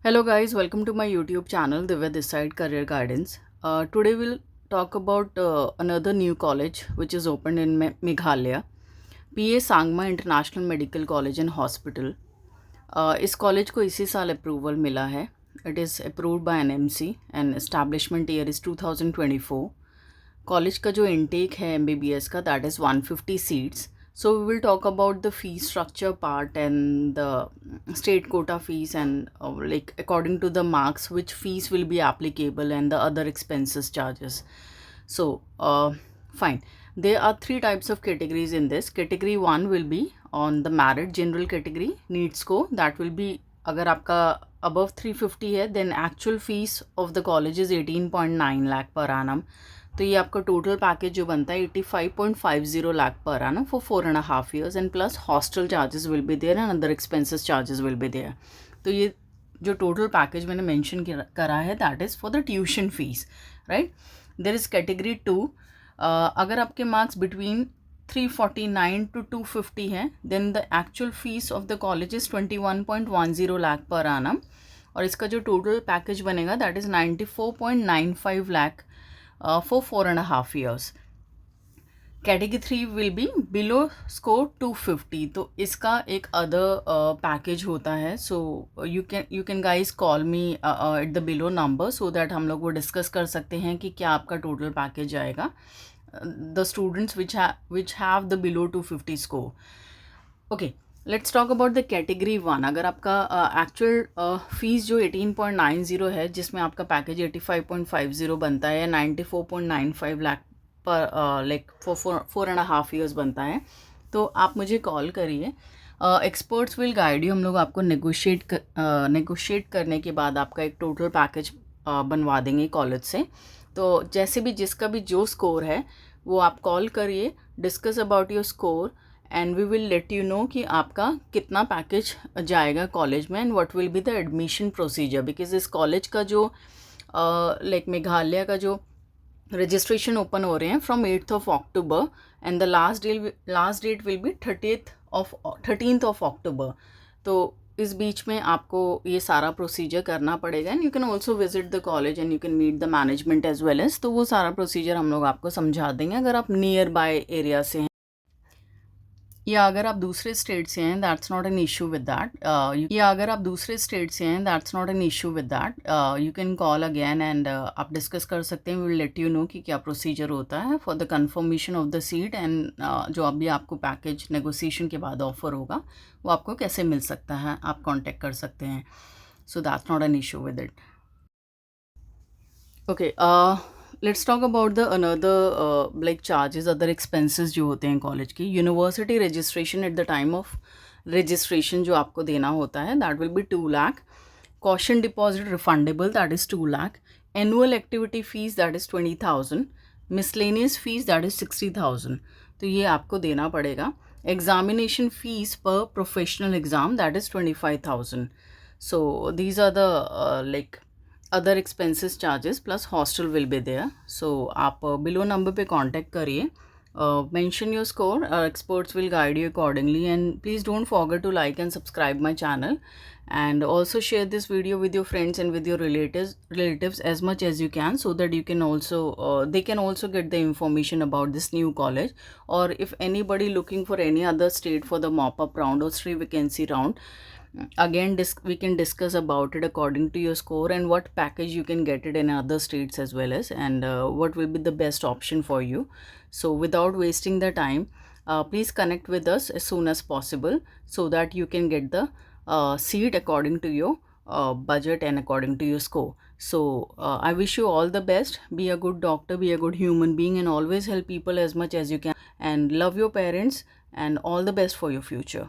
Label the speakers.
Speaker 1: Hello guys, welcome to my YouTube channel Divya this side Career Guidance. Today we'll talk about another new college which is opened in Meghalaya, PA Sangma International Medical College and Hospital. इस college को इसी साल approval मिला है. It is approved by NMC and establishment year is 2024. College का जो intake है MBBS का that is 150 seats. So we will talk about the fee structure part and the state quota fees and like according to the marks which fees will be applicable and the other expenses charges. So fine. There are three types of categories in this. Category 1 will be on the merit general category needs को that will be अगर आपका above 350 है then actual fees of the college is 18.9 lakh per annum. तो ये आपका total package जो बनता है 85.50 lakh per annum for 4.5 years and plus hostel charges will be there and other expenses charges will be there. तो ये जो टोटल पैकेज मैंने मेंशन करा है that is for the tuition fees, right. There is category 2. अगर आपके marks between 349 to 250 हैं then the actual fees of the college is 21.10 lakh per annum और इसका जो टोटल पैकेज बनेगा that is 94.95 lakh for 4.5 years. Category 3 will be below score 250. तो इसका एक अदर पैकेज होता है. So you can guys call me at the below number so that हम लोग वो डिस्कस कर सकते हैं कि क्या आपका टोटल पैकेज आएगा. The students which have the below 250 score. Okay, let's talk about the category 1. अगर आपका एक्चुअल फीस जो 18.90 है जिसमें आपका पैकेज 85.50 बनता है या 94.95 लाख पर लाइक फॉर 4.5 years बनता है, तो आप मुझे कॉल करिए. Experts will guide you. हम लोग आपको नेगोशिएट करने के बाद आपका एक टोटल पैकेज बनवा देंगे कॉलेज से. तो जैसे भी जिसका भी जो स्कोर है वो आप कॉल करिए, discuss about your score and we will let you know कि आपका कितना पैकेज जाएगा कॉलेज में and what will be the admission procedure. Because इस कॉलेज का जो लाइक मेघालय का जो रजिस्ट्रेशन ओपन हो रहे हैं from 8th October and the last date will be 13th October. तो इस बीच में आपको ये सारा प्रोसीजर करना पड़ेगा and you can also visit the college and you can meet the management as well as. तो वो सारा प्रोसीजर हम लोग आपको समझा देंगे अगर आप नियर बाय एरिया से हैं या अगर आप दूसरे स्टेट से हैं that's not an issue with that. या अगर आप दूसरे स्टेट से हैं that's not an issue with that. You can call again and आप डिस्कस कर सकते हैं. We will let you know कि क्या प्रोसीजर होता है for the confirmation of the seat and जो अभी आपको पैकेज नेगोशिएशन के बाद ऑफर होगा वो आपको कैसे मिल सकता है आप कॉन्टेक्ट कर सकते हैं. So that's not an issue with it. Okay, let's talk about the another like charges other expenses जो होते हैं कॉलेज की. University registration at the time of registration जो आपको देना होता है that will be 2 lakh. Caution deposit refundable that is 2 lakh. Annual activity fees that is 20,000. Miscellaneous fees that is 60,000. तो ये आपको देना पड़ेगा. एग्जामिनेशन फीस पर professional exam that is 25,000. So these are the like other expenses charges plus hostel will be there. So आप below number पे contact करिए, mention your score, experts will guide you accordingly and please don't forget to like and subscribe my channel and also share this video with your friends and with your relatives as much as you can so that you can also they can also get the information about this new college. Or if anybody looking for any other state for the mop-up round or free vacancy round, again we can discuss about it according to your score and what package you can get it in other states as well as and what will be the best option for you. So without wasting the time, please connect with us as soon as possible so that you can get the seat according to your budget and according to your score. So I wish you all the best. Be a good doctor, be a good human being and always help people as much as you can and love your parents and all the best for your future.